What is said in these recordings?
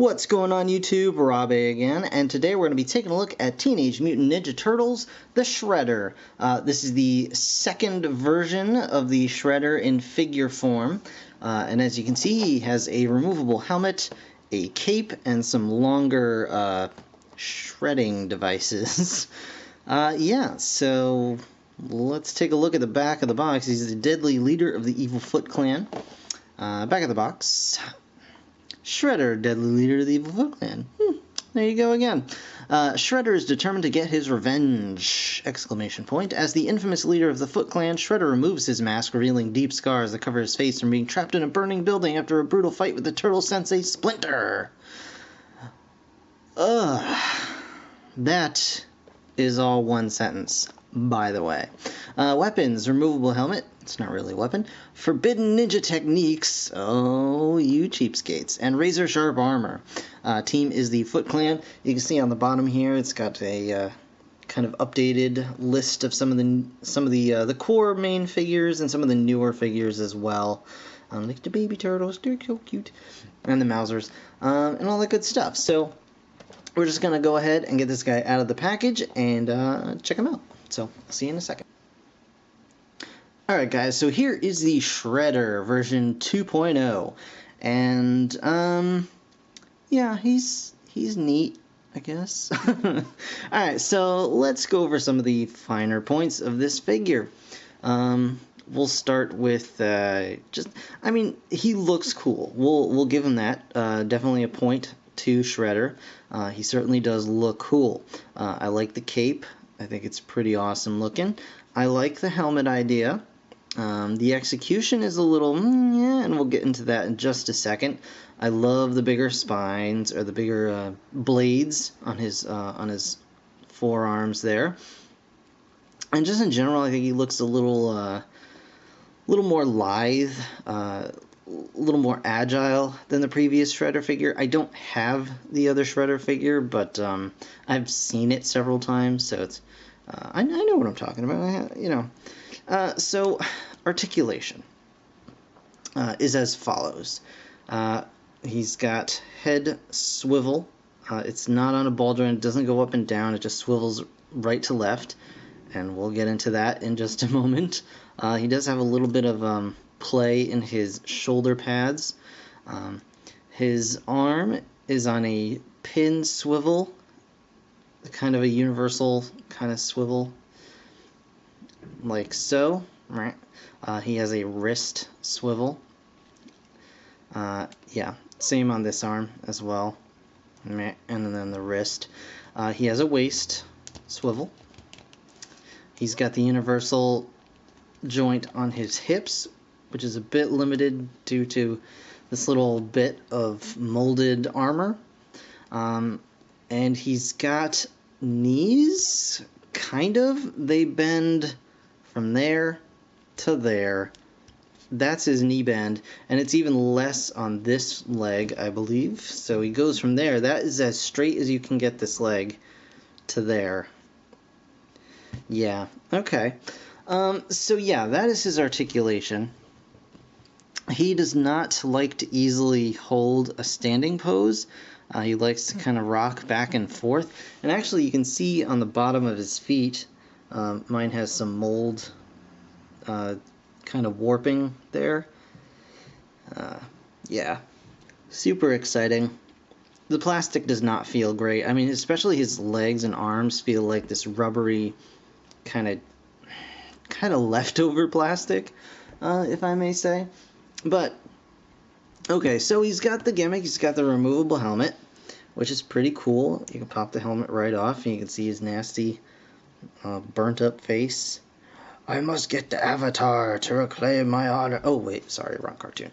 What's going on YouTube? Rob again, and today we're going to be taking a look at Teenage Mutant Ninja Turtles, the Shredder. This is the second version of the Shredder in figure form, and as you can see he has a removable helmet, a cape, and some longer shredding devices. Yeah, so let's take a look at the back of the box. He's the deadly leader of the Evil Foot Clan. Back of the box. Shredder, deadly leader of the Evil Foot Clan. There you go again. Shredder is determined to get his revenge! Exclamation point. As the infamous leader of the Foot Clan, Shredder removes his mask, revealing deep scars that cover his face from being trapped in a burning building after a brutal fight with the turtle sensei Splinter. That is all one sentence, by the way. Weapons, removable helmet. It's not really a weapon. Forbidden ninja techniques. Oh, you cheapskates. And razor sharp armor. Team is the Foot Clan. You can see on the bottom here, it's got a kind of updated list of some of the core main figures and some of the newer figures as well. Like the baby turtles, they're so cute, and the Mousers, and all that good stuff. So we're just gonna go ahead and get this guy out of the package and check him out. So I'll see you in a second. Alright guys, so here is the Shredder version 2.0, and yeah, he's neat, I guess. Alright, so let's go over some of the finer points of this figure. We'll start with I mean, he looks cool. We'll give him that. Definitely a point to Shredder. He certainly does look cool. I like the cape. I think it's pretty awesome looking. I like the helmet idea. The execution is a little, yeah, and we'll get into that in just a second. I love the bigger spines, or the bigger blades on his forearms there. And just in general, I think he looks a little more lithe, a little more agile than the previous Shredder figure. I don't have the other Shredder figure, but I've seen it several times, so it's I know what I'm talking about. You know. So articulation is as follows. He's got head swivel. It's not on a ball joint. It doesn't go up and down. It just swivels right to left, and we'll get into that in just a moment. He does have a little bit of play in his shoulder pads. His arm is on a pin swivel, kind of a universal kind of swivel, like so. Right. He has a wrist swivel. Yeah, same on this arm as well. And then the wrist. He has a waist swivel. He's got the universal joint on his hips, which is a bit limited due to this little bit of molded armor. And he's got knees, kind of. They bend from there to there. That's his knee bend, and it's even less on this leg, I believe. So he goes from there. That is as straight as you can get this leg to there. Yeah, okay. So yeah, that is his articulation. He does not like to easily hold a standing pose. He likes to kind of rock back and forth. And actually, you can see on the bottom of his feet, mine has some mold kind of warping there. Yeah, super exciting. The plastic does not feel great. I mean, especially his legs and arms feel like this rubbery kind of leftover plastic, if I may say. But okay, so he's got the gimmick. He's got the removable helmet, which is pretty cool. You can pop the helmet right off, and you can see his nasty, burnt up face. I must get the Avatar to reclaim my honor. Oh wait, sorry, wrong cartoon.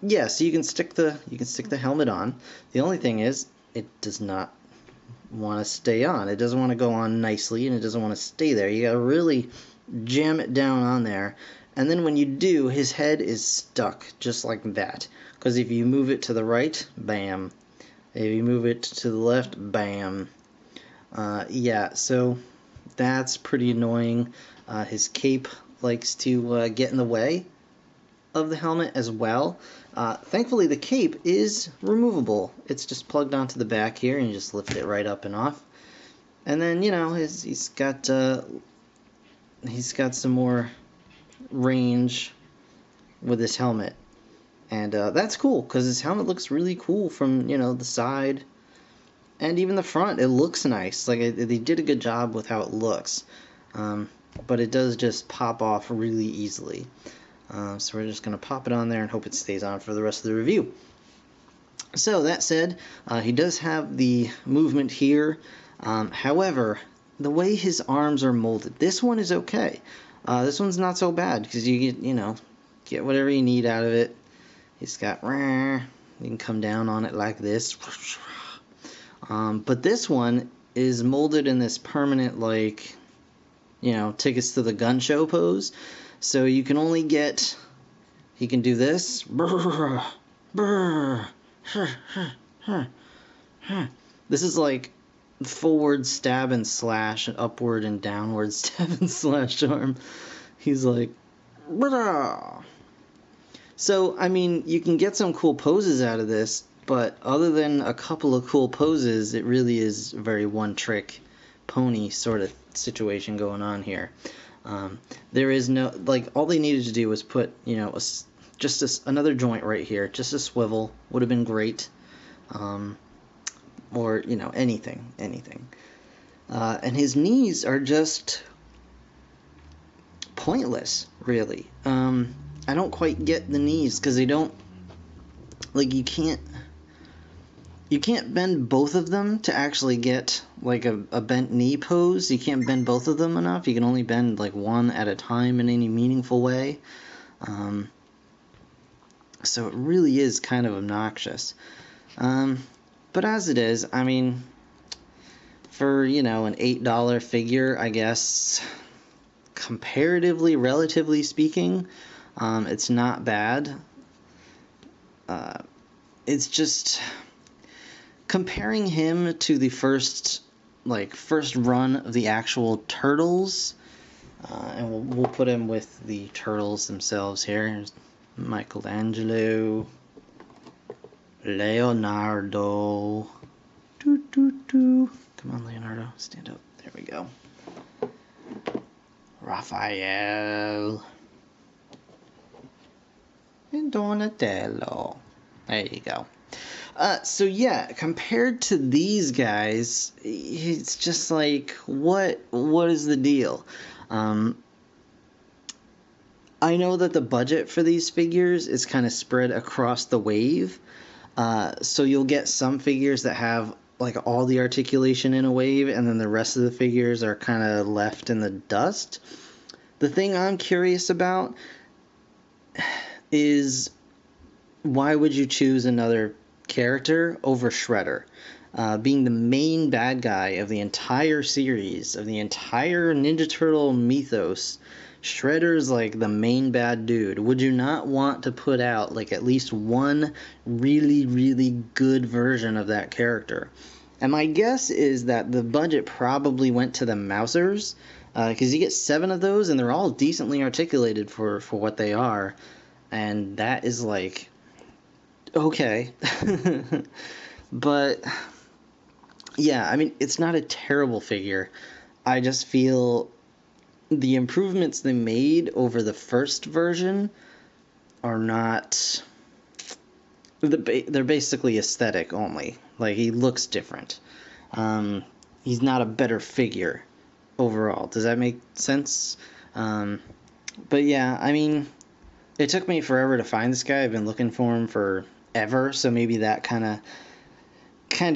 Yeah, so you can stick the helmet on. The only thing is, it does not want to stay on. It doesn't want to go on nicely, and it doesn't want to stay there. You gotta really jam it down on there. And then when you do, his head is stuck just like that. Because if you move it to the right, bam. If you move it to the left, bam. Yeah, so that's pretty annoying. His cape likes to get in the way. of the helmet as well. Thankfully, the cape is removable. It's just plugged onto the back here, and you just lift it right up and off. And then, you know, he's got some more range with his helmet. And that's cool, because his helmet looks really cool from, you know, the side and even the front. It looks nice. Like, they did a good job with how it looks. But it does just pop off really easily. So we're just going to pop it on there and hope it stays on for the rest of the review. So, that said, he does have the movement here. However, the way his arms are molded, this one is okay. This one's not so bad, because you get whatever you need out of it. He's got, you can come down on it like this. But this one is molded in this permanent, like, you know, tickets to the gun show pose. So you can only get, he can do this. This is like forward stab and slash, and upward and downward stab and slash arm. He's like, so, I mean, you can get some cool poses out of this, but other than a couple of cool poses, it really is a very one-trick pony sort of situation going on here. There is no, like, all they needed to do was put, you know, another joint right here, just a swivel, would have been great. Or, you know, anything. And his knees are just pointless, really. I don't quite get the knees, because they don't, like, you can't bend both of them to actually get, like, a bent knee pose. You can't bend both of them enough. You can only bend, like, one at a time in any meaningful way. So it really is kind of obnoxious. But as it is, I mean, for, you know, an $8 figure, I guess, comparatively, relatively speaking, it's not bad. It's just comparing him to the first run of the actual Turtles, and we'll put him with the Turtles themselves here. Here's Michelangelo, Leonardo. Come on, Leonardo, stand up. There we go. Raphael. And Donatello. There you go. So yeah, compared to these guys, it's just like, what is the deal? I know that the budget for these figures is kind of spread across the wave. So you'll get some figures that have like all the articulation in a wave, and then the rest of the figures are kind of left in the dust. The thing I'm curious about is, why would you choose another character over Shredder? Being the main bad guy of the entire series, of the entire Ninja Turtle mythos, Shredder's like the main bad dude. Would you not want to put out like at least one really, really good version of that character? And my guess is that the budget probably went to the Mousers, because you get 7 of those, and they're all decently articulated for what they are. And that is like, okay. But yeah, I mean, it's not a terrible figure. I just feel the improvements they made over the first version are not, they're basically aesthetic only. Like, he looks different. He's not a better figure overall. Does that make sense? But yeah, I mean, it took me forever to find this guy. I've been looking for him forever, so maybe that kind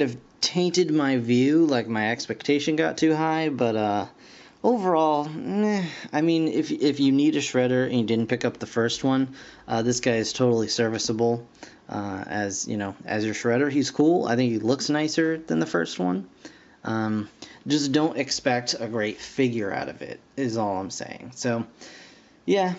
of tainted my view, like my expectation got too high. But overall, I mean, if you need a Shredder and you didn't pick up the first one, this guy is totally serviceable. As you know, as your Shredder, he's cool. I think he looks nicer than the first one. Just don't expect a great figure out of it, is all I'm saying. So, yeah,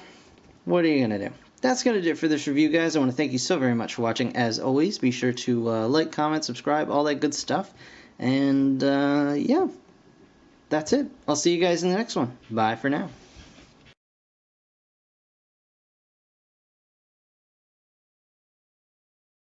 what are you going to do? That's going to do it for this review, guys. I want to thank you so very much for watching. As always, be sure to like, comment, subscribe, all that good stuff. And, yeah, that's it. I'll see you guys in the next one. Bye for now.